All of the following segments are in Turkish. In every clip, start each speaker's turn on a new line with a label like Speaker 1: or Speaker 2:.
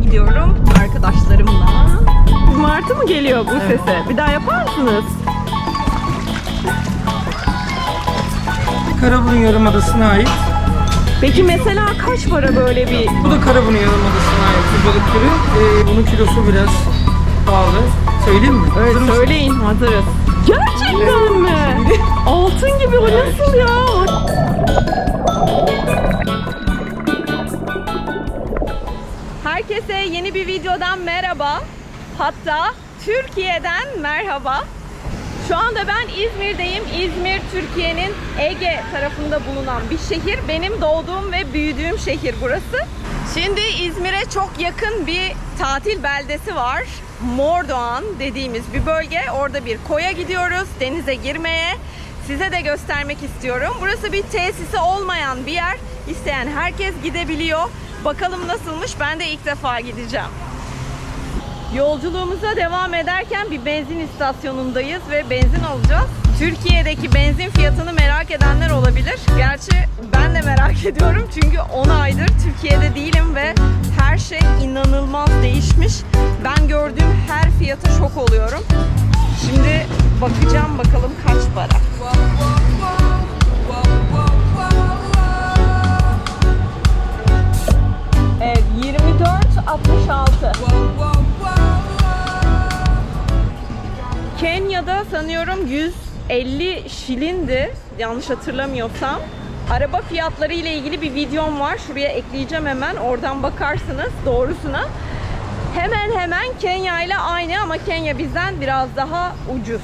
Speaker 1: gidiyorum arkadaşlarımla. Martı mı geliyor bu sese? Bir daha yapar mısınız?
Speaker 2: Karaburun Yarımadası'na ait.
Speaker 1: Peki mesela kaç para böyle bir...
Speaker 2: Bu da Karaburun Yarımadası'na ait bir balık türü. Bunun kilosu biraz pahalı. Söyleyeyim mi?
Speaker 1: Evet,
Speaker 2: Hazır mısın?
Speaker 1: söyleyin, hazırız. Gerçekten mi? Altın gibi, bu nasıl ya? Herkese yeni bir videodan merhaba. Hatta Türkiye'den merhaba. Şu anda ben İzmir'deyim. İzmir, Türkiye'nin Ege tarafında bulunan bir şehir. Benim doğduğum ve büyüdüğüm şehir burası. Şimdi İzmir'e çok yakın bir tatil beldesi var. Mordoğan dediğimiz bir bölge. Orada bir koya gidiyoruz denize girmeye. Size de göstermek istiyorum. Burası bir tesisi olmayan bir yer. İsteyen herkes gidebiliyor. Bakalım nasılmış? Ben de ilk defa gideceğim. Yolculuğumuza devam ederken bir benzin istasyonundayız ve benzin alacağız. Türkiye'deki benzin fiyatını merak edenler olabilir. Gerçi ben de merak ediyorum çünkü 10 aydır Türkiye'de değilim ve her şey inanılmaz değişmiş. Ben gördüğüm her fiyata şok oluyorum. Şimdi bakacağım bakalım kaç para. Evet, 24.66. Kenya'da sanıyorum 150 şilindi, yanlış hatırlamıyorsam. Araba fiyatları ile ilgili bir videom var. Şuraya ekleyeceğim hemen. Oradan bakarsınız doğrusuna. Hemen Kenya ile aynı ama Kenya bizden biraz daha ucuz.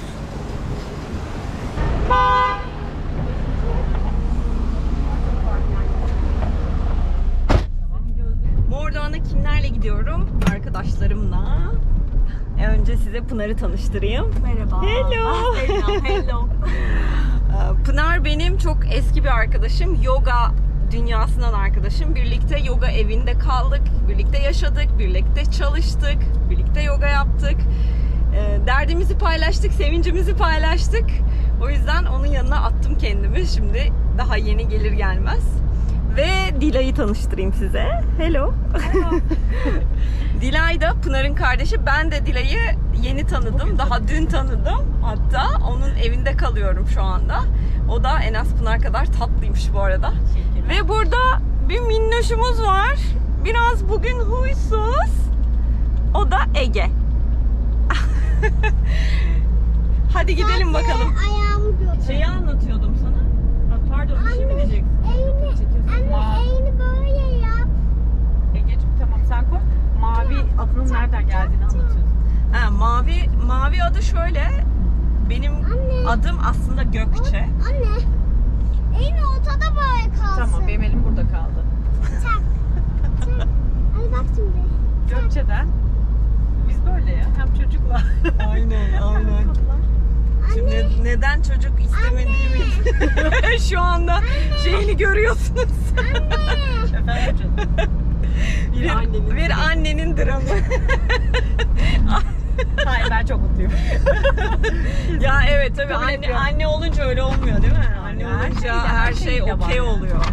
Speaker 1: Mordoğan'a kimlerle gidiyorum? Arkadaşlarımla. Önce size Pınar'ı tanıştırayım.
Speaker 3: Merhaba.
Speaker 1: Hello.
Speaker 3: Hello.
Speaker 1: Pınar benim çok eski bir arkadaşım. Yoga dünyasından arkadaşım. Birlikte yoga evinde kaldık. Birlikte yaşadık. Birlikte çalıştık. Birlikte yoga yaptık. Derdimizi paylaştık. Sevincimizi paylaştık. O yüzden onun yanına attım kendimi. Şimdi daha yeni gelir gelmez. Ve Dilay'ı tanıştırayım size. Hello. Dilay da Pınar'ın kardeşi. Ben de Dilay'ı yeni tanıdım. Daha dün tanıdım. Hatta onun evinde kalıyorum şu anda. O da en az Pınar kadar tatlıymış bu arada. Ve burada bir minnoşumuz var. Biraz bugün huysuz. O da Ege. Hadi gidelim bakalım. Şeyi anlatıyordum sana. Pardon, bir şey mi diyeceksin?
Speaker 3: Eğini böyle yap.
Speaker 4: Egeciğim tamam sen koy. Mavi adının nereden geldiğini anlatıyorsun.
Speaker 1: Ha, mavi adı şöyle. Benim adım aslında Gökçe.
Speaker 3: Anne. Eğini ortada böyle kalsın.
Speaker 4: Tamam benim elim burada kaldı.
Speaker 3: Çak. Hadi bak şimdi.
Speaker 4: Gökçe'den. Biz böyle ya hem çocukla.
Speaker 1: Aynen. Şimdi neden çocuk istemediğimi şu anda şeyini görüyorsunuz.
Speaker 4: Efendim canım.
Speaker 1: Bir annenin dramı.
Speaker 4: Hayır ben çok mutluyum.
Speaker 1: Ya evet tabii
Speaker 4: Kabul ediyorum.
Speaker 1: anne olunca öyle olmuyor değil mi? Anne
Speaker 4: Her
Speaker 1: olunca
Speaker 4: şeyle,
Speaker 1: her
Speaker 4: her
Speaker 1: şey
Speaker 4: şeyle
Speaker 1: okey
Speaker 4: var.
Speaker 1: oluyor.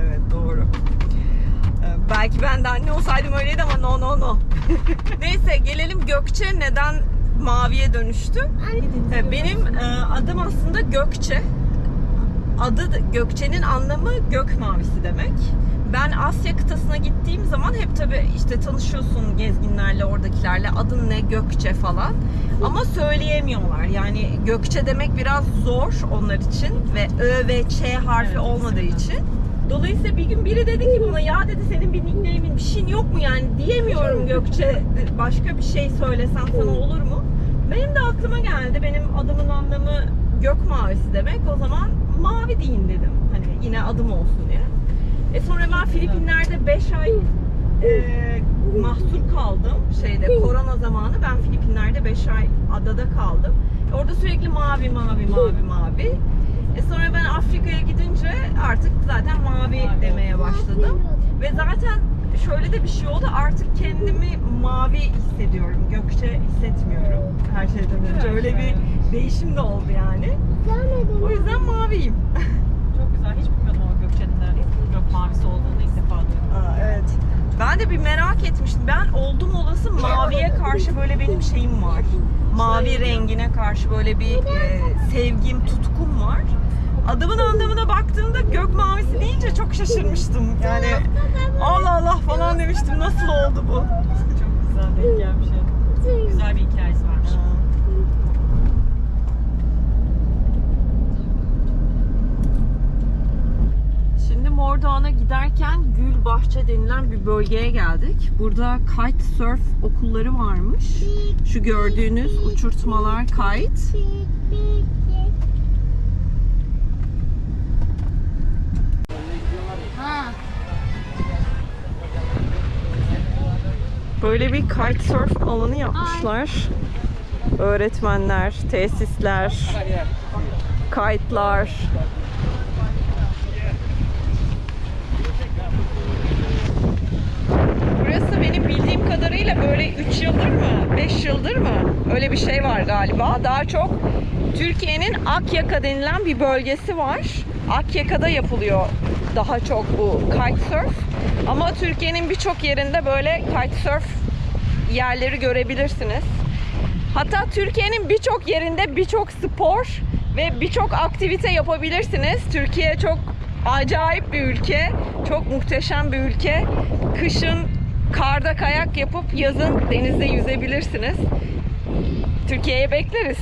Speaker 1: Evet doğru. Belki ben de anne olsaydım öyleydi ama no. Neyse gelelim Gökçe neden maviye dönüştü? Benim adım aslında Gökçe. Gökçe'nin anlamı gök mavisi demek. Ben Asya kıtasına gittiğim zaman hep tabii işte tanışıyorsun gezginlerle, oradakilerle. Adın ne? Gökçe falan. Ama söyleyemiyorlar. Yani Gökçe demek biraz zor onlar için ve Ö ve Ç harfi olmadığı için. Dolayısıyla bir gün biri dedi ki bana, ya dedi senin bir nickname'in, bir şeyin yok mu yani, diyemiyorum Gökçe, başka bir şey söylesem sana olur mu? Benim de aklıma geldi, benim adımın anlamı gök mavisi demek, o zaman mavi deyin dedim, hani yine adım olsun diye. Sonra ben Filipinler'de 5 ay mahsur kaldım, korona zamanı ben Filipinler'de 5 ay adada kaldım. Orada sürekli mavi. Sonra ben Afrika'ya gidince artık zaten mavi demeye başladım. Ve zaten şöyle de bir şey oldu, artık kendimi mavi hissediyorum, Gökçe hissetmiyorum her şeyden önce. Öyle bir değişim de oldu yani. O yüzden maviyim.
Speaker 4: Çok güzel. Hiç bilmiyordum ama Gökçe'nin de gök mavisi olduğunu ilk defa duydum.
Speaker 1: Evet. Ben de bir merak etmiştim. Ben oldum olası maviye karşı böyle benim şeyim var. Mavi rengine karşı böyle bir sevgim, tutkum var. Adamın anlamına baktığımda gök mavisi deyince çok şaşırmıştım. Yani Allah Allah falan demiştim. Nasıl oldu bu?
Speaker 4: Çok güzel denk gelmiş. Güzel bir hikayesi varmış.
Speaker 1: Şimdi Mordoğan'a giderken Gülbahçe denilen bir bölgeye geldik. Burada kitesurf okulları varmış. Şu gördüğünüz uçurtmalar kite. Böyle bir kitesurf alanı yapmışlar. Öğretmenler, tesisler, kite'lar. Burası benim bildiğim kadarıyla böyle 3 yıldır mı, 5 yıldır mı? Öyle bir şey var galiba. Daha çok Türkiye'nin Akyaka denilen bir bölgesi var. Akyaka'da yapılıyor daha çok bu kitesurf. Ama Türkiye'nin birçok yerinde böyle kitesurf yerleri görebilirsiniz. Hatta Türkiye'nin birçok yerinde birçok spor ve birçok aktivite yapabilirsiniz. Türkiye çok acayip bir ülke, çok muhteşem bir ülke. Kışın karda kayak yapıp yazın denizde yüzebilirsiniz. Türkiye'ye bekleriz.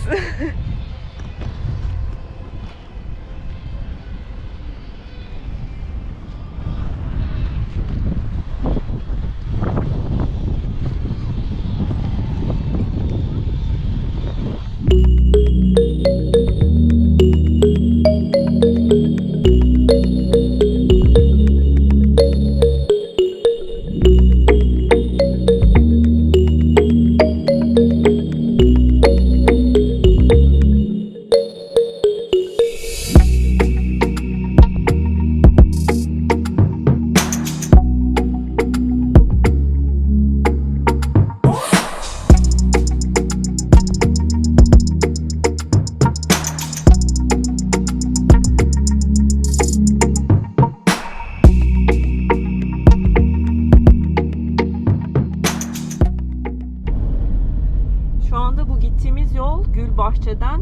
Speaker 1: Şu anda bu gittiğimiz yol Gülbahçe'den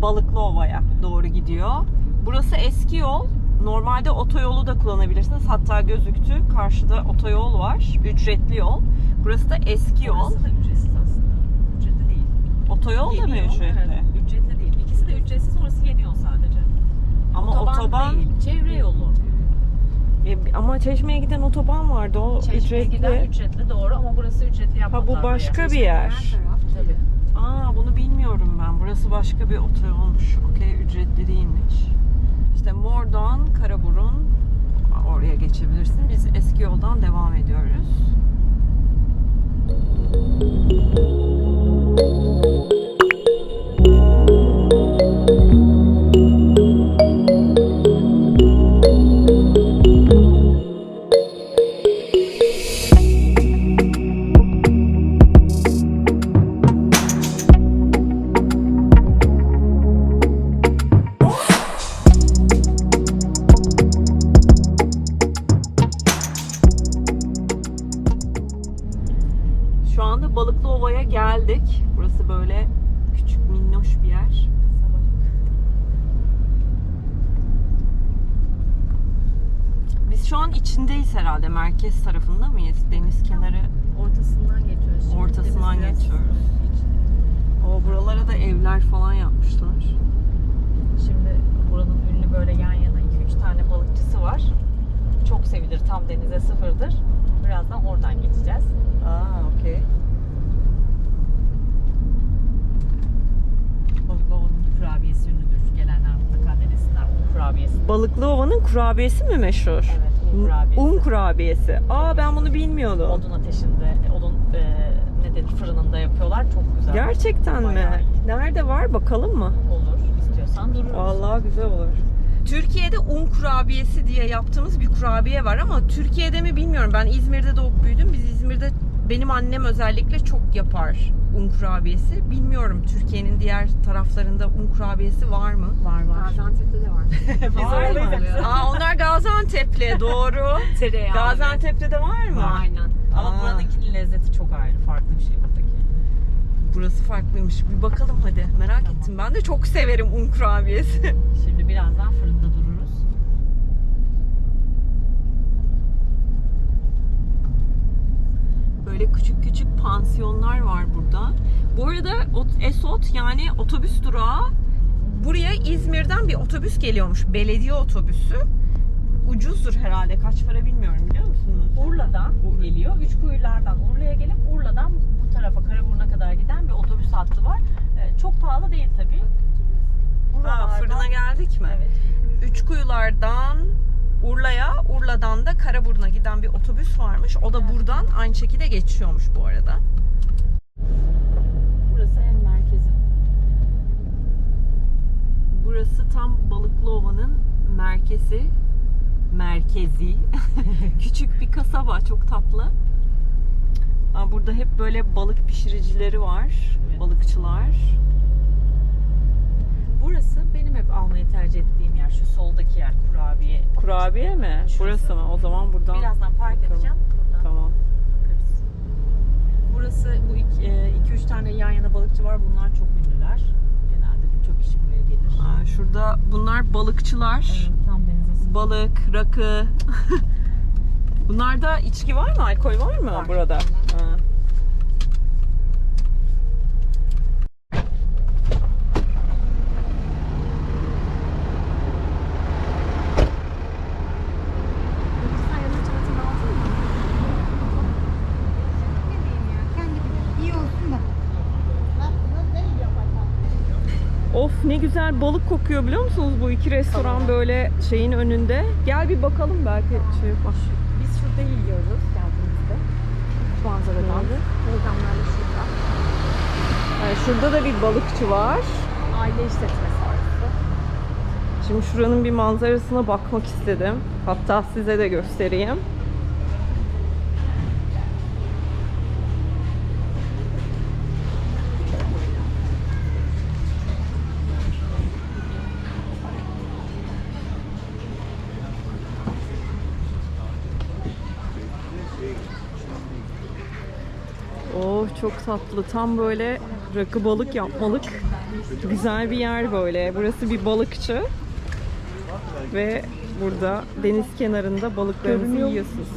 Speaker 1: Balıklıova'ya doğru gidiyor. Burası eski yol. Normalde otoyolu da kullanabilirsiniz. Hatta gözüktü. Karşıda otoyol var. Ücretli yol. Burası da eski yol.
Speaker 4: Orası da ücretsiz aslında. Ücretli değil.
Speaker 1: Otoyol da mı
Speaker 4: Yeni yol,
Speaker 1: ücretli?
Speaker 4: evet. Ücretli değil. İkisi de ücretsiz. Orası yeni yol sadece.
Speaker 1: Ama otoban
Speaker 4: değil. Çevre yolu.
Speaker 1: Ama Çeşme'ye giden otoban vardı. O
Speaker 4: Çeşme'ye giden
Speaker 1: ücretli.
Speaker 4: ücretli doğru ama burası ücretli yapmadılar.
Speaker 1: Ha bu başka
Speaker 4: buraya.
Speaker 1: bir yer.
Speaker 4: Tabii.
Speaker 1: Aa bunu bilmiyorum ben. Burası başka bir otoyolmuş. Okey, ücretli değilmiş. İşte Mordoğan, Karaburun, oraya geçebilirsin. Biz eski yoldan devam ediyoruz. Şu anda Balıklıova'ya geldik. Burası böyle küçük minnoş bir yer. Biz şu an içindeyiz herhalde. Merkez tarafında mıyız? Deniz kenarı
Speaker 4: Ortasından geçiyoruz. Şimdi
Speaker 1: ortasından
Speaker 4: deniz biraz-
Speaker 1: geçiyoruz. O buralara da evler falan yapmışlar.
Speaker 4: Şimdi buranın ünlü böyle yan yana 2-3 tane balıkçısı var. Çok sevilir. Tam denize sıfırdır. Birazdan oradan geçeceğiz.
Speaker 1: Aa, okey.
Speaker 4: Balıklıova'nın kurabiyesi ünlüdür. Gelenler mutlaka denesinler. Un kurabiyesi.
Speaker 1: Balıklıova'nın kurabiyesi mi meşhur?
Speaker 4: Evet, un kurabiyesi.
Speaker 1: Un kurabiyesi. Aa ben bunu bilmiyordum.
Speaker 4: Odun ateşinde, odun ne denir, fırınında yapıyorlar. Çok güzel.
Speaker 1: Gerçekten mi?
Speaker 4: Bayağı iyi.
Speaker 1: Nerede var? Bakalım mı?
Speaker 4: Olur. İstiyorsan dururuz.
Speaker 1: Vallahi güzel olur. Türkiye'de un kurabiyesi diye yaptığımız bir kurabiye var ama Türkiye'de mi bilmiyorum. Ben İzmir'de doğup büyüdüm. Biz İzmir'de, benim annem özellikle çok yapar un kurabiyesi. Bilmiyorum Türkiye'nin diğer taraflarında un kurabiyesi var mı?
Speaker 4: Var.
Speaker 5: Gaziantep'te de var.
Speaker 4: Biz oralıyız.
Speaker 1: Aa, onlar Gaziantep'li, doğru.
Speaker 4: Tereyağı.
Speaker 1: Gaziantep'te de var mı?
Speaker 4: Aynen. Ama
Speaker 1: Aa.
Speaker 4: buranınkinin lezzeti çok ayrı. Farklı bir şey buradaki.
Speaker 1: Burası farklıymış. Bir bakalım hadi. Merak ettim. Ben de çok severim un kurabiyesi.
Speaker 4: Şimdi birazdan fırında dururuz.
Speaker 1: Böyle küçük küçük pansiyonlar var burada. Bu arada Esot yani otobüs durağı, buraya İzmir'den bir otobüs geliyormuş. Belediye otobüsü. Ucuzdur herhalde. Kaç para bilmiyorum, biliyor musunuz?
Speaker 4: Urla'dan geliyor. Üçkuyulardan Urla'ya gelip Urla'dan bu tarafa Karaburun'a kadar giden bir otobüs hattı var. Çok pahalı değil tabii.
Speaker 1: Ha, fırına geldik mi?
Speaker 4: Evet.
Speaker 1: Üçkuyulardan Urla'ya, Urla'dan da Karaburun'a giden bir otobüs varmış. O da buradan aynı şekilde geçiyormuş bu arada.
Speaker 4: Burası en merkezi.
Speaker 1: Burası tam Balıklıova'nın merkezi. Küçük bir kasaba, çok tatlı. Burada hep böyle balık pişiricileri var,
Speaker 4: Evet.
Speaker 1: balıkçılar.
Speaker 4: Burası benim hep almayı tercih ettiğim yer. Şu soldaki yer kurabiye.
Speaker 1: Kurabiye mi?
Speaker 4: Şurası.
Speaker 1: Burası mı? O zaman buradan.
Speaker 4: Birazdan park edeceğim. Buradan
Speaker 1: Tamam.
Speaker 4: bakarız. Burası bu 2-3 tane yan yana balıkçı var. Bunlar çok ünlüler. Genelde birçok kişi buraya gelir.
Speaker 1: Şurada bunlar balıkçılar.
Speaker 4: Evet, tam denize sıfır.
Speaker 1: Balık, rakı. Bunlarda içki var mı? Alkol var mı
Speaker 4: Var.
Speaker 1: burada? Ha.
Speaker 5: Sen yanına çantanı aldın mı? Ne diyeyim ya? Kendi bilir. İyi olsun da.
Speaker 1: Of, ne güzel balık kokuyor, biliyor musunuz? Bu iki restoran böyle şeyin önünde. Gel bir bakalım, belki şey yapar.
Speaker 4: Biz şurada yiyoruz geldiğimizde. Şu manzaradan.
Speaker 5: Programlarla şurada.
Speaker 1: Şurada da bir balıkçı var.
Speaker 4: Aile işletmesi orası.
Speaker 1: Şimdi şuranın bir manzarasına bakmak istedim. Hatta size de göstereyim. Oh, çok tatlı. Tam böyle rakı balık yapmalık. Güzel bir yer böyle. Burası bir balıkçı. Ve burada deniz kenarında balıklarınızı yiyorsunuz.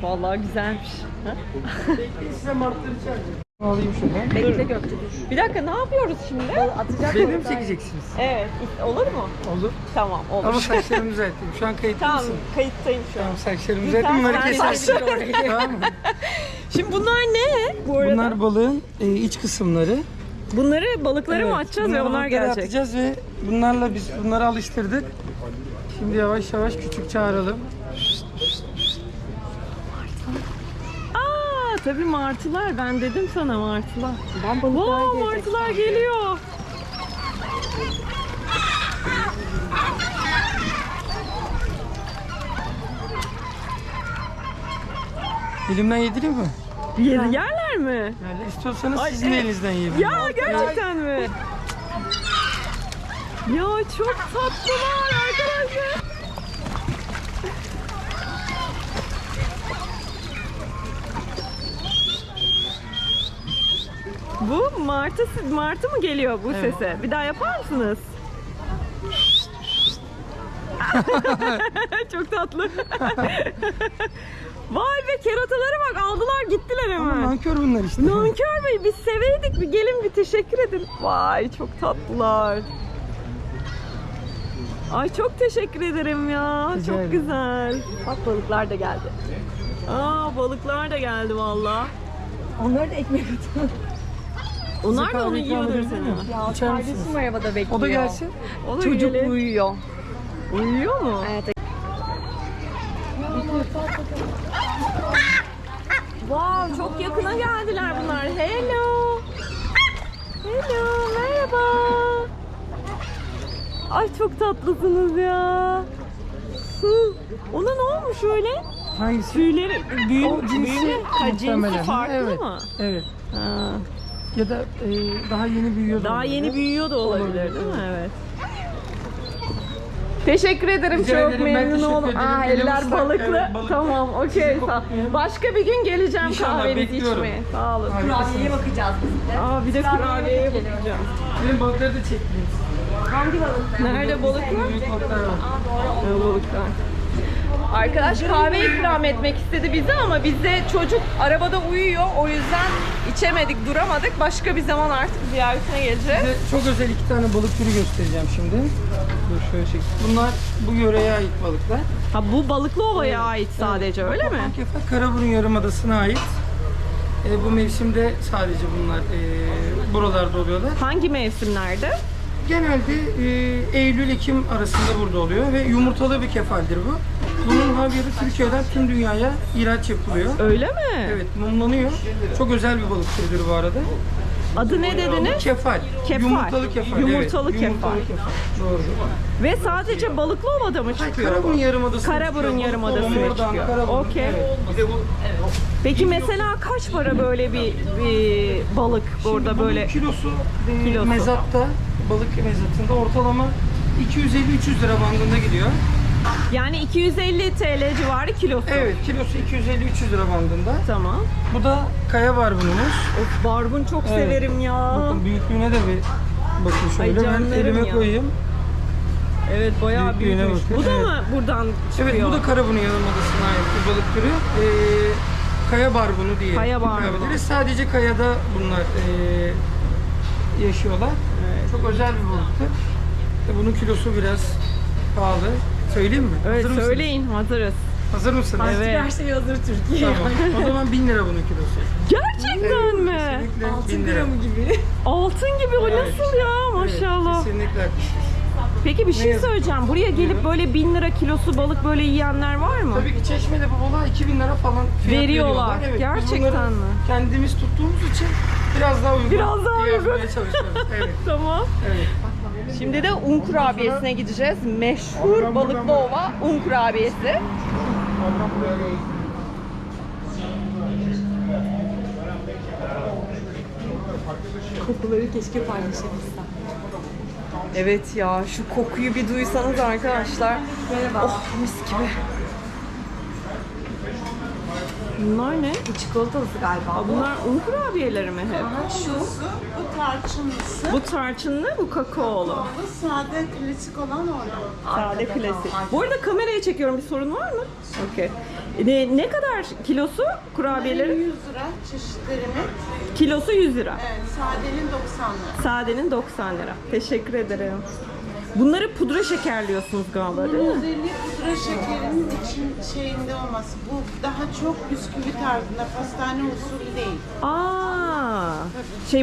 Speaker 1: Vallahi güzelmiş. Ha?
Speaker 2: Size martları çağıracağım. Alayım şuradan.
Speaker 1: Bekle Gökçe, dur. Bir dakika, ne yapıyoruz şimdi?
Speaker 4: Atacak
Speaker 2: Beni mi çekeceksiniz?
Speaker 1: Evet, olur mu?
Speaker 2: Olur.
Speaker 1: Tamam, olur.
Speaker 2: Ama saçlarımı düzelteyim. Şu an kayıtlı
Speaker 1: Tamam,
Speaker 2: mısın?
Speaker 1: kayıttayım şu an.
Speaker 2: Tamam, saçlarımı
Speaker 1: Bir
Speaker 2: düzelteyim. Bunları
Speaker 1: tane
Speaker 2: kesersin.
Speaker 1: saçlarım.
Speaker 2: Tamam mı?
Speaker 1: Şimdi bunlar ne bu arada?
Speaker 2: Bunlar balığın iç kısımları.
Speaker 1: Bunları balıkları mı
Speaker 2: Evet,
Speaker 1: açacağız ve
Speaker 2: bunları
Speaker 1: onlar
Speaker 2: balıklara
Speaker 1: gelecek?
Speaker 2: atacağız ve bunlarla biz bunları alıştırdık. Şimdi yavaş yavaş küçük çağıralım.
Speaker 1: Aa, tabii martılar. Ben dedim sana martılar.
Speaker 4: Ben balıklar
Speaker 1: Wow, martılar geliyor.
Speaker 2: Elimden yedireyim mi?
Speaker 1: Yerler mi?
Speaker 2: Yani istiyorsanız
Speaker 1: Ay,
Speaker 2: sizin
Speaker 1: evet.
Speaker 2: elinizden yiyebilirim.
Speaker 1: Ya gerçekten mi? Ya çok tatlılar arkadaşlar. Bu martı mı geliyor bu
Speaker 2: Evet.
Speaker 1: sese? Bir daha yapar mısınız? Çok tatlı. Vay be, keratalara bak, aldılar gittiler
Speaker 2: Ama
Speaker 1: hemen.
Speaker 2: nankör bunlar işte.
Speaker 1: Nankör Bey, biz seveydik, bir gelin bir teşekkür edin. Vay, çok tatlılar. Ay, çok teşekkür ederim ya.
Speaker 2: Rica
Speaker 1: çok
Speaker 2: ederim.
Speaker 1: güzel. Bak, balıklar da geldi. Aa, balıklar da geldi valla.
Speaker 4: Onları da ekmek atın.
Speaker 1: Onlar da onu
Speaker 2: kahve ikram
Speaker 1: yiyordur
Speaker 2: edebilir
Speaker 1: seni.
Speaker 2: miyim?
Speaker 4: Ya
Speaker 2: İçer misiniz?
Speaker 4: kardeşim arabada bekliyor.
Speaker 2: O da gelsin.
Speaker 1: O da
Speaker 4: Çocuk
Speaker 1: gelin.
Speaker 4: uyuyor.
Speaker 1: Uyuyor mu?
Speaker 4: Evet.
Speaker 1: Wow, çok yakına geldiler bunlar. Hello. Hello, merhaba. Ay, çok tatlısınız ya. Hı, ona ne olmuş öyle?
Speaker 2: Hangisi?
Speaker 4: Tüyleri büyük,
Speaker 2: O cinsi
Speaker 4: büyük, cinsi
Speaker 2: muhtemelen.
Speaker 4: farklı
Speaker 2: Evet.
Speaker 4: mı?
Speaker 2: Evet.
Speaker 4: Ha,
Speaker 2: Ya da daha yeni büyüyor da
Speaker 4: daha
Speaker 2: olabilir.
Speaker 4: yeni büyüyor da olabilir değil mi? Evet. Teşekkür ederim.
Speaker 2: Rica
Speaker 4: Çok
Speaker 2: ederim, ben
Speaker 4: memnun
Speaker 2: teşekkür
Speaker 4: oldum.
Speaker 2: ederim.
Speaker 4: Aa,
Speaker 2: Elim
Speaker 4: eller
Speaker 2: ıslak,
Speaker 4: balıklı.
Speaker 2: evet, balıklı.
Speaker 4: Tamam, okey.
Speaker 2: Sizi
Speaker 4: Sağ.
Speaker 2: kokutmayayım.
Speaker 4: Başka bir gün geleceğim
Speaker 2: İnşallah,
Speaker 4: kahvenizi
Speaker 2: bekliyorum.
Speaker 4: içmeye. Sağ olun.
Speaker 5: Kurabiyeye bakacağız biz de.
Speaker 4: Aa, bir de kurabiyeye bakacağım.
Speaker 2: Benim balıkları da çektim.
Speaker 5: Hangi balık?
Speaker 4: Nerede balıklar?
Speaker 2: Büyük balıklar var.
Speaker 4: Balıklar. Arkadaş kahve ikram etmek istedi bize ama bizde çocuk arabada uyuyor. O yüzden içemedik, duramadık. Başka bir zaman artık ziyaretine geleceğiz.
Speaker 2: Size çok özel 2 tane balık türü göstereceğim şimdi. Dur şöyle çek. Bunlar bu yöreye ait balıklar.
Speaker 4: Ha, bu Balıklıova'ya ait sadece, öyle mi?
Speaker 2: Kefal Karaburun Yarımadası'na ait. Bu mevsimde sadece bunlar buralarda oluyorlar.
Speaker 4: Hangi mevsimlerde?
Speaker 2: Genelde Eylül-Ekim arasında burada oluyor ve yumurtalı bir kefaldir bu. Bunun havyarı Türkiye'den tüm dünyaya ihraç yapılıyor.
Speaker 4: Öyle mi?
Speaker 2: Evet, mumlanıyor. Çok özel bir balık türüdür bu arada.
Speaker 4: Adı ne dediniz?
Speaker 2: Kefal.
Speaker 4: Kefal.
Speaker 2: Yumurtalı kefal.
Speaker 4: Yumurtalı
Speaker 2: evet.
Speaker 4: kefal.
Speaker 2: Yumurtalı kefal. Doğru.
Speaker 4: Ve sadece Balıklıova'da mı
Speaker 2: Hayır,
Speaker 4: çıkıyor
Speaker 2: Karaburun
Speaker 4: bu?
Speaker 2: Yarımadası'na
Speaker 4: Karaburun
Speaker 2: çıkıyor.
Speaker 4: Yarımadası'na
Speaker 2: Oradan
Speaker 4: çıkıyor.
Speaker 2: Karaburun,
Speaker 4: Okey.
Speaker 2: evet. Bir de bu
Speaker 4: Peki mesela kaç para böyle bir balık burada
Speaker 2: Şimdi
Speaker 4: böyle?
Speaker 2: bunun kilosu,
Speaker 4: Kilosu.
Speaker 2: mezatta, balık mezatında ortalama 250-300 lira bandında gidiyor.
Speaker 4: Yani 250 TL civarı kilosu.
Speaker 2: Evet, kilosu 250-300 lira bandında.
Speaker 4: Tamam.
Speaker 2: Bu da kaya barbunumuz.
Speaker 4: Of, barbun çok
Speaker 2: Evet.
Speaker 4: severim ya.
Speaker 2: Bakın büyüklüğüne de bir bakın şöyle. Ben
Speaker 4: canlarım
Speaker 2: elime
Speaker 4: ya.
Speaker 2: koyayım.
Speaker 4: Evet, bayağı
Speaker 2: Büyüklüğüne
Speaker 4: büyükmüş.
Speaker 2: bakın,
Speaker 4: Bu da
Speaker 2: evet.
Speaker 4: mı buradan çıkıyor?
Speaker 2: Evet, bu da Karaburun Yarımadası'na ait bir balık türü. Kaya barbunu diye
Speaker 4: Kaya barbunu.
Speaker 2: yapabiliriz. Sadece kayada bunlar yaşıyorlar. Çok özel bir balıktır. Bunun kilosu biraz pahalı. Söyleyeyim mi?
Speaker 4: Evet,
Speaker 2: Hazır mısınız?
Speaker 4: söyleyin, hazırız.
Speaker 2: Hazır mısınız?
Speaker 4: Evet.
Speaker 5: Her şey hazır Türkiye.
Speaker 2: Tamam. O zaman 1000 lira bunun kilosu.
Speaker 4: Gerçekten mi?
Speaker 2: Kesinlikle 1000 lira.
Speaker 5: gibi.
Speaker 4: Altın gibi, o
Speaker 2: Evet.
Speaker 4: nasıl ya, maşallah.
Speaker 2: Evet, kesinlikle haklısınız.
Speaker 4: Peki bir şey
Speaker 2: yazık.
Speaker 4: söyleyeceğim. Buraya gelip böyle 1000 lira kilosu balık böyle yiyenler var mı?
Speaker 2: Tabii ki Çeşme'de bu balığa 2000 lira falan fiyat
Speaker 4: Veriyorlar.
Speaker 2: Evet, biz
Speaker 4: Gerçekten
Speaker 2: bunları
Speaker 4: mi?
Speaker 2: Kendimiz tuttuğumuz için biraz daha uygun.
Speaker 4: Biraz daha uygun.
Speaker 2: yazmaya çalışıyoruz. Evet.
Speaker 4: Tamam.
Speaker 2: Evet.
Speaker 4: Şimdi de un kurabiyesine gideceğiz. Meşhur Balıklıova un kurabiyesi.
Speaker 5: Kokuları keşke paylaşabilsem.
Speaker 4: Evet ya, şu kokuyu bir duysanız arkadaşlar.
Speaker 5: Merhaba.
Speaker 4: Oh, mis gibi. Bunlar ne?
Speaker 5: Bu çikolatalısı galiba.
Speaker 4: Aa, bunlar un kurabiyeleri mi hep?
Speaker 5: Aha, şu.
Speaker 6: Bu tarçınlısı,
Speaker 4: Bu tarçınlı, bu kakaolu.
Speaker 6: bu sade klasik olan orada.
Speaker 4: Sade klasik. Bu arada kameraya çekiyorum, bir sorun var mı? Okey. Ne kadar kilosu kurabiyelerin?
Speaker 6: 100 lira çeşitlerimi.
Speaker 4: Kilosu 100 lira.
Speaker 6: Evet, sadenin 90 lira.
Speaker 4: Sadenin 90 lira. Teşekkür ederim. Bunları pudra şekerliyorsunuz galiba, değil
Speaker 6: Bunun
Speaker 4: mi?
Speaker 6: özelliği pudra şekerinin için şeyinde olması. Bu daha çok bisküvi tarzında, pastane usulü değil.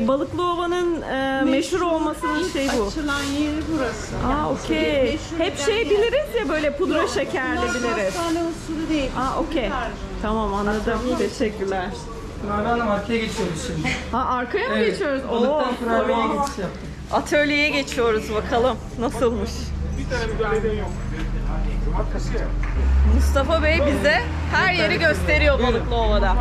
Speaker 4: Balıklıova'nın meşhur olmasının
Speaker 6: İlk
Speaker 4: şey bu.
Speaker 6: açılan yeri burası.
Speaker 4: Aa, okey.
Speaker 6: Meşhur
Speaker 4: Hep
Speaker 6: eden
Speaker 4: şey
Speaker 6: yer.
Speaker 4: biliriz ya, böyle pudra şekerli
Speaker 6: Bunlar
Speaker 4: biliriz.
Speaker 6: pastane usulü değil.
Speaker 4: Aa,
Speaker 6: bisküvi
Speaker 4: okey.
Speaker 6: tarzında.
Speaker 4: Tamam, anladım. Teşekkürler.
Speaker 2: Merve Hanım arkaya geçiyoruz şimdi.
Speaker 4: Ha, arkaya mı geçiyoruz?
Speaker 2: Balıktan
Speaker 4: Oo,
Speaker 2: kurabiyeye
Speaker 4: tamam.
Speaker 2: geçiş yaptık.
Speaker 4: Atölyeye geçiyoruz bakalım nasılmış. Mustafa Bey bize her yeri gösteriyor Balıklıova'da.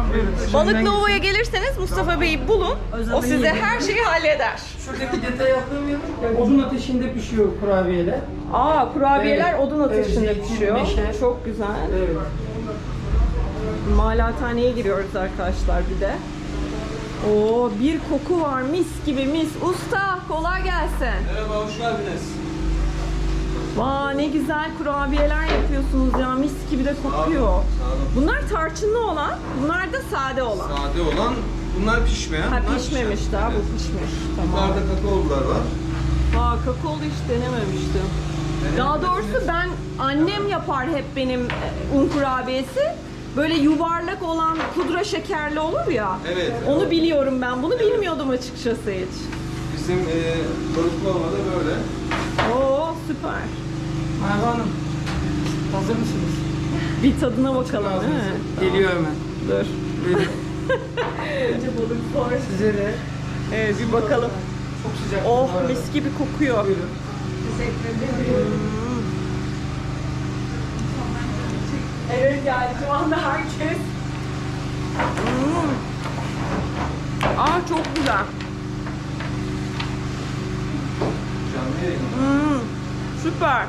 Speaker 4: Balıklıova'ya gelirseniz Mustafa Bey'i bulun. O size her şeyi halleder.
Speaker 2: Şuradaki detayı atlamayalım. Yani odun ateşinde pişiyor kurabiyeler.
Speaker 4: Aa, kurabiyeler
Speaker 2: Evet.
Speaker 4: odun ateşinde
Speaker 2: Evet,
Speaker 4: pişiyor.
Speaker 2: meşe.
Speaker 4: Çok güzel.
Speaker 2: Evet.
Speaker 4: Malathaneye giriyoruz arkadaşlar bir de. Oo, bir koku var, mis gibi mis. Usta, kolay gelsin.
Speaker 7: Merhaba, hoş geldiniz.
Speaker 4: Vay, ne güzel kurabiyeler yapıyorsunuz ya, mis gibi de kokuyor.
Speaker 7: Sağ olun.
Speaker 4: Bunlar tarçınlı olan, bunlar da sade olan.
Speaker 7: Sade olan, bunlar pişmeyen.
Speaker 4: Ha,
Speaker 7: bunlar
Speaker 4: pişmemiş
Speaker 7: pişen.
Speaker 4: daha,
Speaker 7: Evet.
Speaker 4: bu pişmiş. Tamam.
Speaker 7: Yukarıda kakaolular var.
Speaker 4: Aa, kakaolu hiç denememiştim. Daha doğrusu ben, annem yapar hep benim un kurabiyesi. Böyle yuvarlak olan pudra şekerli olur ya.
Speaker 7: Evet.
Speaker 4: Onu biliyorum ben. Bunu bilmiyordum açıkçası hiç.
Speaker 7: Bizim Balıklıova'da böyle.
Speaker 4: Oo, süper.
Speaker 2: Merve Hanım hazır mısınız?
Speaker 4: Bir tadına bakalım değil mi?
Speaker 2: Geliyor hemen.
Speaker 4: Dur.
Speaker 2: Buyurun.
Speaker 4: Önce balık sonra.
Speaker 2: Size de
Speaker 4: Evet, bir bakalım.
Speaker 2: çok sıcak.
Speaker 4: Oh,
Speaker 2: bu arada.
Speaker 4: mis gibi kokuyor.
Speaker 2: Buyurun.
Speaker 4: Evet yani şu anda herkes. Aa çok güzel.
Speaker 7: Canlı yayın.
Speaker 4: Süper.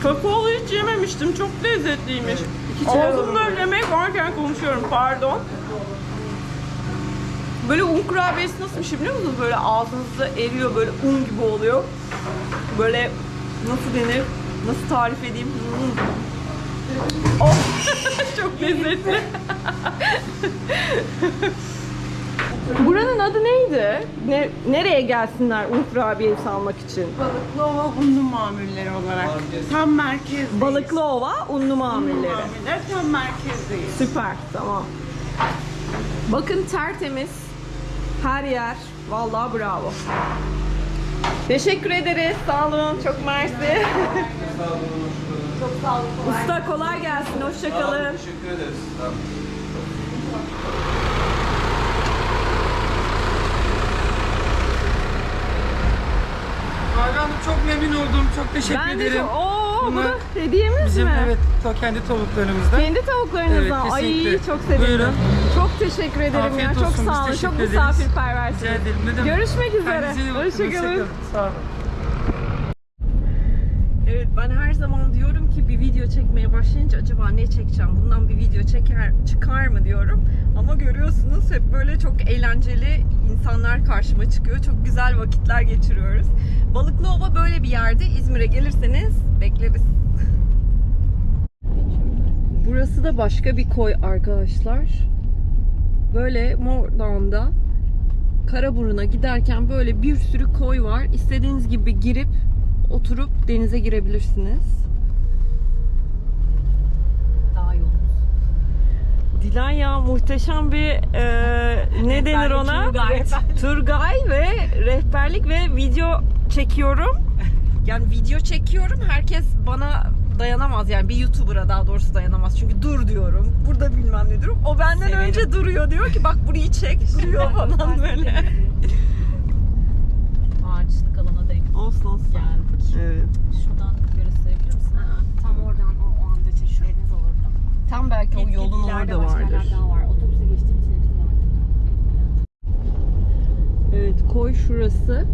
Speaker 4: Kakaolu hiç yememiştim. Çok lezzetliymiş. Ağzımda yemek varken konuşuyorum. Pardon. Böyle un kurabiyesi nasıl bir şey biliyor musunuz? Böyle ağzınızda eriyor, böyle un gibi oluyor. Böyle nasıl denir? Nasıl tarif edeyim? Oh! Çok lezzetli. Buranın adı neydi? Nereye gelsinler un kurabiyesi almak için?
Speaker 6: Balıklıova unlu mamulleri olarak. Tam merkezdeyiz.
Speaker 4: Balıklıova unlu mamulleri.
Speaker 6: Mamuller tam merkezdeyiz.
Speaker 4: Süper, tamam. Bakın tertemiz. Her yer. Vallahi bravo. Teşekkür ederiz. Sağ olun. Çok mersi.
Speaker 5: Çok sağ olun.
Speaker 4: Usta kolay gelsin. Hoşça kalın.
Speaker 7: Teşekkür ederiz. Tamam.
Speaker 2: Merve Hanım çok memnun oldum. Çok teşekkür
Speaker 4: Ben de
Speaker 2: ederim.
Speaker 4: Oo, bu
Speaker 2: Bunlar
Speaker 4: da hediyemiz
Speaker 2: Bizim
Speaker 4: mi?
Speaker 2: evet kendi tavuklarımızdan.
Speaker 4: Kendi tavuklarınızdan.
Speaker 2: Evet,
Speaker 4: Ay
Speaker 2: kesinlikle.
Speaker 4: çok sevindim.
Speaker 2: Buyurun.
Speaker 4: Çok teşekkür ederim
Speaker 2: Afiyet
Speaker 4: ya. Çok
Speaker 2: olsun, biz
Speaker 4: sağ olun.
Speaker 2: teşekkür
Speaker 4: Çok
Speaker 2: ederiz.
Speaker 4: misafirperversiniz.
Speaker 2: Rica ederim. Ne demek?
Speaker 4: Görüşmek üzere.
Speaker 2: Kendinize iyi bakın.
Speaker 4: Hoşça kalın.
Speaker 2: Hoşça kalın. Sağ olun.
Speaker 1: Evet, ben her zaman diyorum ki bir video çekmeye başlayınca acaba ne çekeceğim? Bundan bir video çıkar mı diyorum. Ama görüyorsunuz hep böyle çok eğlenceli insanlar karşıma çıkıyor. Çok güzel vakitler geçiriyoruz. Balıklıova böyle bir yerde. İzmir'e gelirseniz bekleriz. Burası da başka bir koy arkadaşlar. Böyle Mordoğan'da Karaburun'a giderken böyle bir sürü koy var. İstediğiniz gibi girip oturup denize girebilirsiniz.
Speaker 5: Daha yolumuz.
Speaker 1: Dilanya muhteşem bir ne denir ona? Tur guide ve rehberlik ve video çekiyorum. Yani video çekiyorum. Herkes bana dayanamaz, yani bir YouTuber'a daha doğrusu dayanamaz. Çünkü dur diyorum. Burada bilmem ne diyorum. O benden önce duruyor. Diyor ki bak burayı çek. Duruyor falan böyle.
Speaker 5: Ağaçlık alana denk
Speaker 1: Olsun.
Speaker 5: geldik.
Speaker 1: Evet.
Speaker 5: Şuradan gösterebilir misin? Tam oradan o anda çeşitleriniz olurdu.
Speaker 1: Tam belki o yolun
Speaker 5: İleride
Speaker 1: orada
Speaker 5: başka
Speaker 1: vardır.
Speaker 5: yerler daha var. Otobüse geçtiğimiz için hepsi vardı.
Speaker 1: Evet, koy şurası.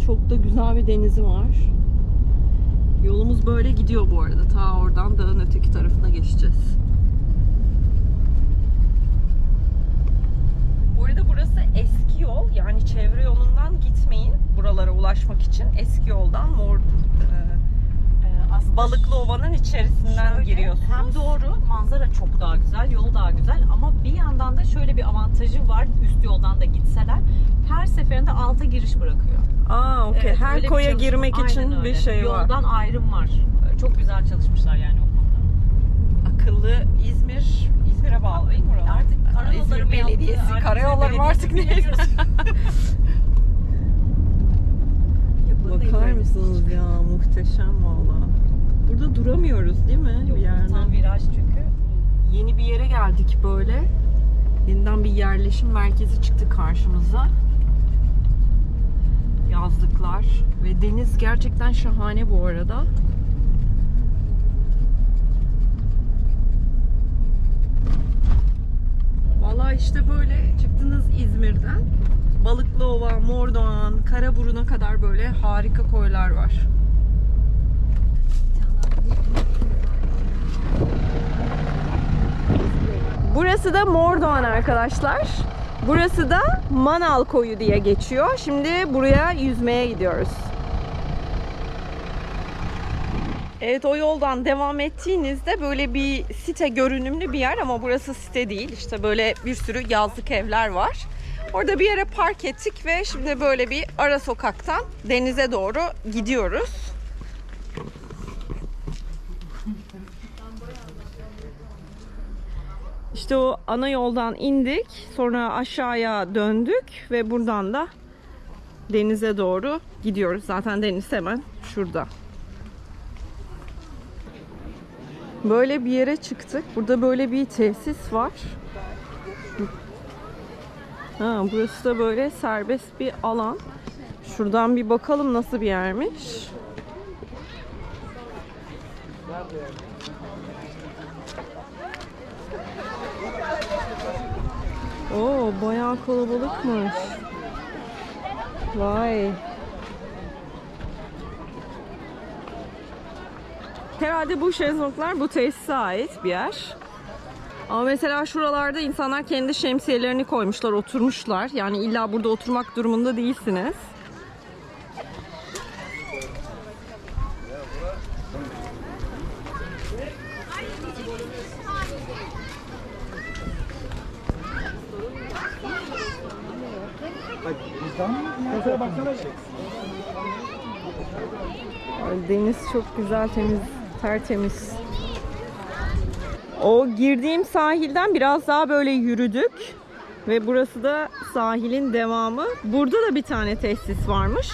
Speaker 1: Çok da güzel bir denizi var. Yolumuz böyle gidiyor bu arada. Ta oradan dağın öteki tarafına geçeceğiz. Bu arada burası eski yol. Yani çevre yolundan gitmeyin. Buralara ulaşmak için eski yoldan
Speaker 5: Aslında
Speaker 1: Balıklıova'nın içerisinden
Speaker 5: şöyle,
Speaker 1: giriyorsunuz.
Speaker 5: hem doğru, manzara çok daha güzel, yol daha güzel ama bir yandan da şöyle bir avantajı var. Üst yoldan da gitseler her seferinde alta giriş bırakıyor.
Speaker 1: Aa, okey.
Speaker 5: Evet,
Speaker 1: Her
Speaker 5: öyle bir
Speaker 1: koya
Speaker 5: çalışma.
Speaker 1: girmek
Speaker 5: Aynen
Speaker 1: için
Speaker 5: öyle.
Speaker 1: bir şey var.
Speaker 5: Yoldan ayrım var. Çok güzel çalışmışlar yani o konuda.
Speaker 1: Akıllı İzmir'e bağlı değil mi buralar?
Speaker 5: Artık karayolları
Speaker 1: İzmir Belediyesi, karayolları mı artık neyse. Bakar mısınız ya, muhteşem valla. Burada duramıyoruz değil mi bir yerde?
Speaker 5: Tam viraj çünkü.
Speaker 1: Yeni bir yere geldik böyle. Yeniden bir yerleşim merkezi çıktı karşımıza. Yazlıklar ve deniz gerçekten şahane bu arada. Valla işte böyle çıktınız İzmir'den. Balıklıova, Mordoğan, Karaburun'a kadar böyle harika koylar var. Burası da Mordoğan arkadaşlar. Burası da Manal Koyu diye geçiyor. Şimdi buraya yüzmeye gidiyoruz. Evet, o yoldan devam ettiğinizde böyle bir site görünümlü bir yer ama burası site değil. İşte böyle bir sürü yazlık evler var. Orada bir yere park ettik ve şimdi böyle bir ara sokaktan denize doğru gidiyoruz. İşte o ana yoldan indik, sonra aşağıya döndük ve buradan da denize doğru gidiyoruz. Zaten deniz hemen şurada. Böyle bir yere çıktık. Burada böyle bir tesis var. Ha, burası da böyle serbest bir alan. Şuradan bir bakalım nasıl bir yermiş.
Speaker 4: bayağı kalabalıkmış. Vay. Herhalde bu şezlonglar bu tesise ait bir yer. Ama mesela şuralarda insanlar kendi şemsiyelerini koymuşlar, oturmuşlar. Yani illa burada oturmak durumunda değilsiniz. Deniz çok güzel, temiz, tertemiz. O girdiğim sahilden biraz daha böyle yürüdük. Ve burası da sahilin devamı. Burada da bir tane tesis varmış.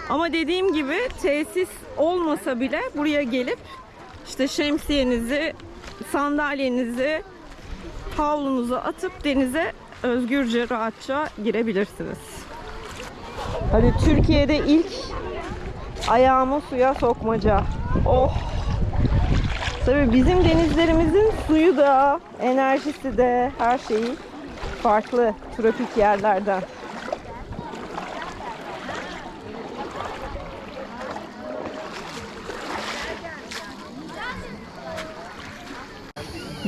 Speaker 4: Ama dediğim gibi tesis olmasa bile buraya gelip işte şemsiyenizi, sandalyenizi, havlunuzu atıp denize özgürce, rahatça girebilirsiniz. Hadi Türkiye'de ilk ayağımı suya sokmaca. Oh! Tabii bizim denizlerimizin suyu da, enerjisi de, her şeyi farklı tropik yerlerden.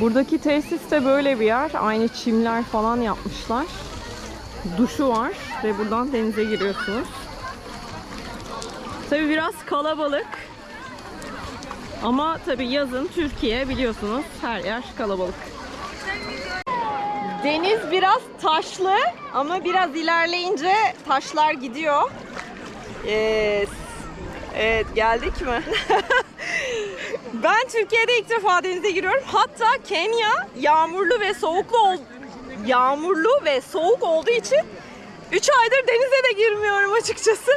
Speaker 4: Buradaki tesis de böyle bir yer. Aynı çimler falan yapmışlar. Duşu var ve buradan denize giriyorsunuz. Tabii biraz kalabalık. Ama tabii yazın Türkiye biliyorsunuz her yer kalabalık. Deniz biraz taşlı ama biraz ilerleyince taşlar gidiyor. Evet, geldik mi? Ben Türkiye'de ilk defa denize giriyorum. Hatta Kenya yağmurlu ve soğuk olduğu için 3 aydır denize de girmiyorum açıkçası.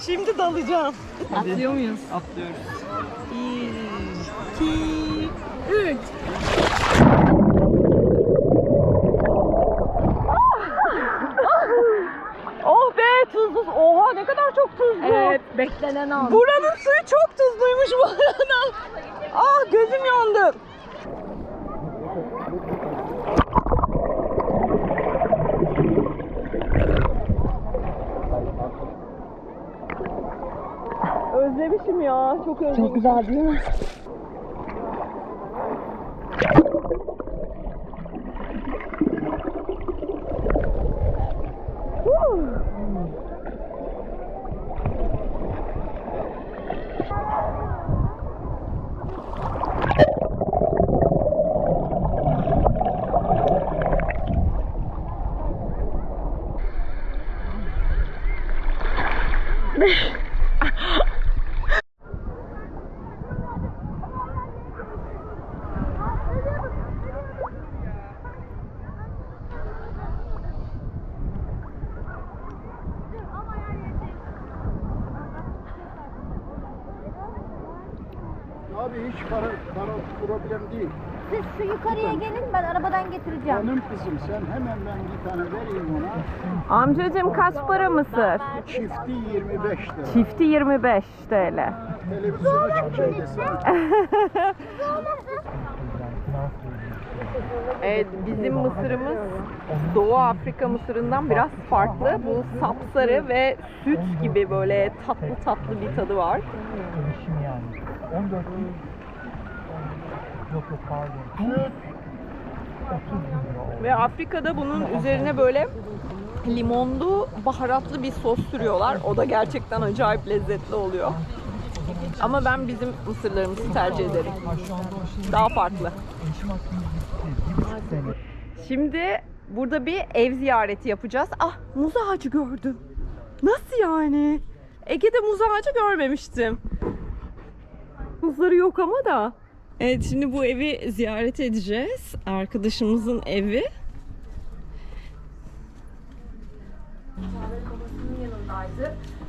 Speaker 4: Şimdi dalacağım. Atlıyor muyuz?
Speaker 2: Atlıyoruz.
Speaker 4: 1, 2, 3. Oh be, tuzlu. Oha ne kadar çok tuzlu.
Speaker 1: Evet, beklenen an.
Speaker 4: Buranın suyu çok tuzluymuş bu arada. Ah, gözüm yandı. Özlemişim ya. Çok özlemişim. Çok güzel değil mi?
Speaker 8: Abi hiç para problem değil.
Speaker 3: Siz şu yukarıya gelin, ben arabadan getireceğim.
Speaker 8: Canım kızım sen hemen ben bir tane vereyim ona.
Speaker 4: Amcacığım kaç para mısır?
Speaker 8: Çifti 25 lira.
Speaker 4: Çifti 25 TL.
Speaker 8: Televizyona çıkacak desene.
Speaker 4: Evet, bizim mısırımız Doğu Afrika mısırından biraz farklı. Bu sapsarı ve süt gibi böyle tatlı tatlı bir tadı var. Ve Afrika'da bunun üzerine böyle limonlu, baharatlı bir sos sürüyorlar. O da gerçekten acayip lezzetli oluyor. Ama ben bizim mısırlarımızı tercih ederim. Daha farklı. Şimdi burada bir ev ziyareti yapacağız. Ah, muz ağacı gördüm. Nasıl yani? Ege'de muz ağacı görmemiştim. Muzları yok ama da. Evet, şimdi bu evi ziyaret edeceğiz. Arkadaşımızın evi.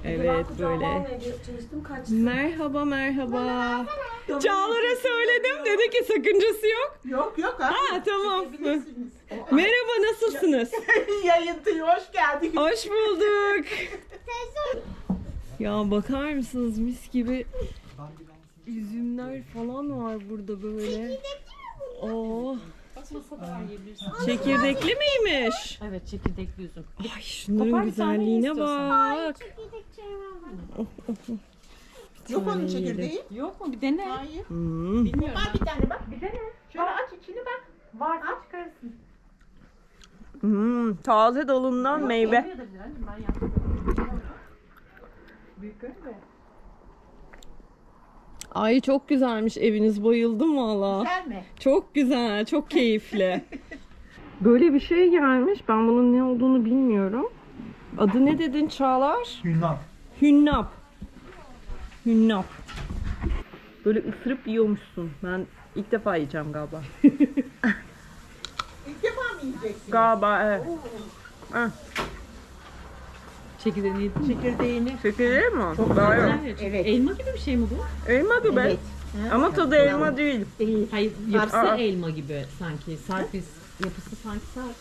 Speaker 4: Evet, böyle. Merhaba, merhaba. Çağlar'a söyledim, dedi ki sakıncası yok.
Speaker 6: Yok ha.
Speaker 4: Ha, tamam. Merhaba, nasılsınız?
Speaker 6: Yayıntıyı hoş geldin.
Speaker 4: Hoş bulduk. Ya bakar mısınız, mis gibi üzümler falan var burada böyle. Oh.
Speaker 5: olmasa da yiyebilirsin.
Speaker 4: Çekirdekli miymiş?
Speaker 5: Evet, çekirdekli üzüm.
Speaker 4: Ay şunların
Speaker 5: Kopar bir tane
Speaker 4: güzelliğine
Speaker 5: istiyorsan.
Speaker 4: bak.
Speaker 6: Yok onun çekirdeği.
Speaker 5: Yok mu? Bir dene.
Speaker 6: Hayır.
Speaker 4: Hmm.
Speaker 5: Bilmiyorum.
Speaker 6: Var bir tane bak. Bir dene. Şöyle aç içini bak.
Speaker 5: Varsa çıkarırsın.
Speaker 4: Taze dalından meyve.
Speaker 5: Ben yaptım. Büyük öyle.
Speaker 4: Ay çok güzelmiş eviniz. Bayıldım valla.
Speaker 6: Güzel mi?
Speaker 4: Çok güzel, çok keyifli. Böyle bir şey gelmiş. Ben bunun ne olduğunu bilmiyorum. Adı ne dedin Çağlar?
Speaker 7: Yunan.
Speaker 4: Hünnap. Hünnap. Böyle ısırıp yiyormuşsun. Ben ilk defa yiyeceğim galiba.
Speaker 6: İlk defa mı yiyeceksin?
Speaker 4: Galiba evet.
Speaker 5: Çekirdeğini.
Speaker 6: Çekirdeğini.
Speaker 4: Çekirdeği mi?
Speaker 5: Evet. Elma gibi bir şey mi bu?
Speaker 4: Elma gibi. Ama tadı elma değil.
Speaker 5: Hayır, yapısı
Speaker 4: Aa.
Speaker 5: elma gibi sanki. Serpis yapısı sanki sert.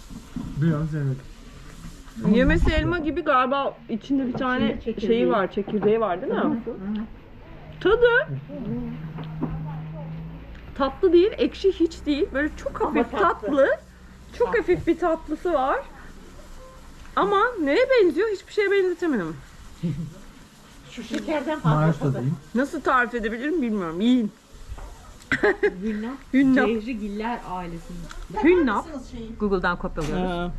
Speaker 7: Biraz evet.
Speaker 4: Yemesi elma gibi galiba içinde bir tane şeyi var, çekirdeği var değil mi? Tadı tatlı değil, ekşi hiç değil. Böyle çok hafif tatlı. Çok hafif bir tatlısı var. Ama neye benziyor? Hiçbir şeye benzetemedim.
Speaker 6: Şu şekerden fazla.
Speaker 7: Mars tadayım.
Speaker 4: Nasıl tarif edebilirim bilmiyorum. Yiyin.
Speaker 5: Hünnap.
Speaker 4: Hünnap.
Speaker 5: Cehrigiller ailesinden.
Speaker 4: Hünnap.
Speaker 5: Google'dan kopyalıyoruz.
Speaker 4: Ha.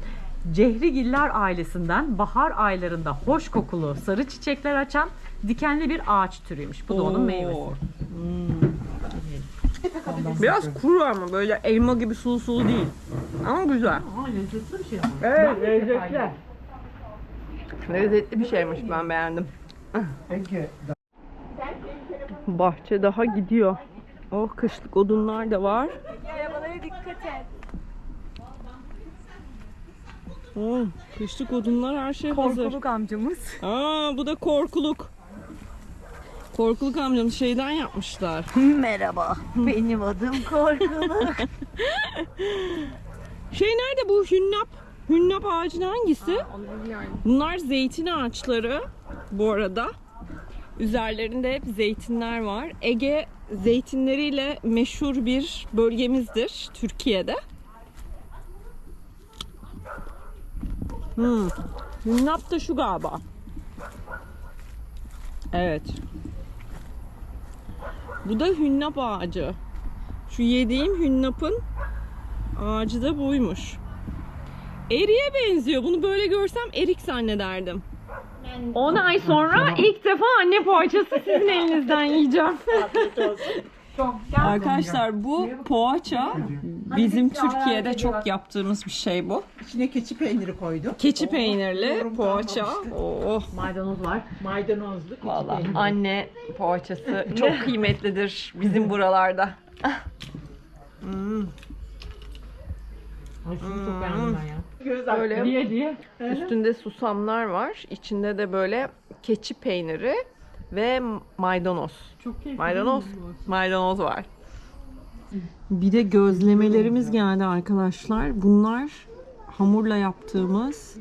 Speaker 5: Cehrigiller ailesinden bahar aylarında hoş kokulu sarı çiçekler açan dikenli bir ağaç türüymüş. Bu da onun
Speaker 4: Oo.
Speaker 5: meyvesi.
Speaker 4: Biraz kuru ama böyle elma gibi sulu sulu değil. Ama güzel.
Speaker 5: Aa, lezzetli bir şey ama.
Speaker 4: Evet, lezzetli. Lezzetli bir şeymiş, ben beğendim.
Speaker 7: Peki.
Speaker 4: Bahçe daha gidiyor. Oh, kışlık odunlar da var.
Speaker 3: Arabalara dikkat et.
Speaker 4: Oh, kışlık odunlar, her şey hazır.
Speaker 5: Korkuluk amcamız.
Speaker 4: Aa, bu da korkuluk. Korkuluk amcamız şeyden yapmışlar.
Speaker 3: Merhaba. Benim adım Korkuluk.
Speaker 4: Şey nerede bu hünnap? Hünnap ağacının hangisi? Bunlar zeytin ağaçları bu arada. Üzerlerinde hep zeytinler var. Ege zeytinleriyle meşhur bir bölgemizdir Türkiye'de. Hünnap da şu galiba. Evet. Bu da hünnap ağacı. Şu yediğim hünnapın ağacı da buymuş. Eriğe benziyor. Bunu böyle görsem erik zannederdim. 10 ay sonra ilk defa anne poğaçası sizin elinizden yiyeceğim. Arkadaşlar bu poğaça bizim Türkiye'de çok yaptığımız bir şey bu.
Speaker 6: İçine keçi peyniri koyduk.
Speaker 4: Keçi peynirli poğaça. Oh.
Speaker 5: Maydanoz var.
Speaker 6: Maydanozlu keçi
Speaker 4: Vallahi
Speaker 6: peyniri.
Speaker 4: anne poğaçası çok kıymetlidir bizim buralarda.
Speaker 5: Ay şunu çok beğendim ben ya.
Speaker 4: Böyle
Speaker 5: Diye.
Speaker 4: üstünde susamlar var. İçinde de böyle keçi peyniri ve maydanoz.
Speaker 5: Çok keyifli.
Speaker 4: Maydanoz var. Bir de gözlemelerimiz geldi arkadaşlar. Bunlar hamurla yaptığımız,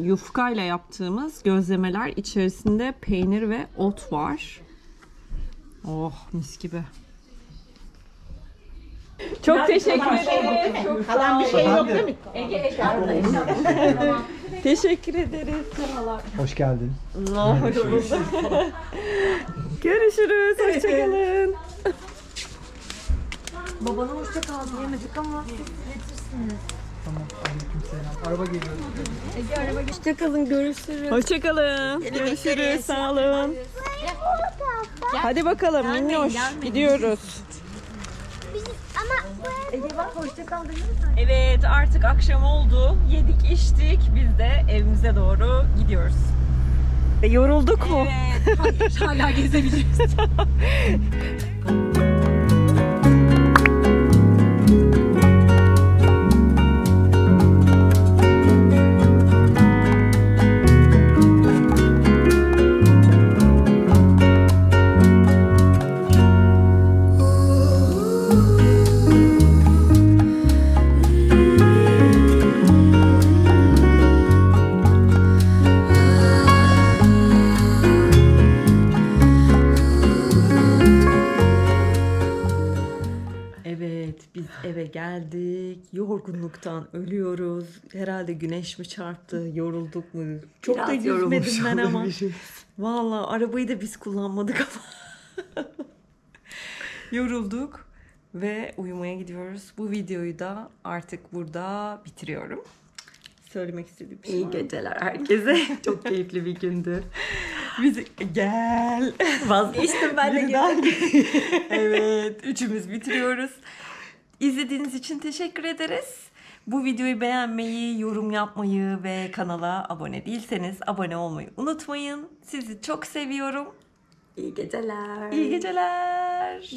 Speaker 4: yufkayla yaptığımız gözlemeler. İçerisinde peynir ve ot var. Oh, mis gibi. Çok teşekkür ederim.
Speaker 6: Kalan bir şey yok değil mi?
Speaker 4: Teşekkür ederiz.
Speaker 7: Hoş geldin.
Speaker 4: Hoş bulduk. Görüşürüz. Hoşçakalın.
Speaker 5: Babana hoşça kal diyemedik ama
Speaker 7: Tamam. Aleykümselam. Araba geliyor.
Speaker 4: Hoşçakalın. Görüşürüz. Hoşçakalın. Görüşürüz. Sağ olun. Hadi bakalım minnoş. Gidiyoruz.
Speaker 3: Ama
Speaker 4: Evet, artık akşam oldu. Yedik, içtik. Biz de evimize doğru gidiyoruz. Yorulduk mu?
Speaker 5: evet, hala gezebiliriz.
Speaker 4: geldik. Yorgunluktan ölüyoruz. Herhalde güneş mi çarptı, yorulduk mu? Çok da yüzmedim ben ama. Vallahi arabayı da biz kullanmadık ama. Yorulduk ve uyumaya gidiyoruz. Bu videoyu da artık burada bitiriyorum. Söylemek istediğim şey. İyi geceler herkese. Çok keyifli bir gündü. Bizi gel. Vazgeçtim ben de gel. Evet, üçümüz bitiriyoruz. İzlediğiniz için teşekkür ederiz. Bu videoyu beğenmeyi, yorum yapmayı ve kanala abone değilseniz abone olmayı unutmayın. Sizi çok seviyorum. İyi geceler. İyi geceler.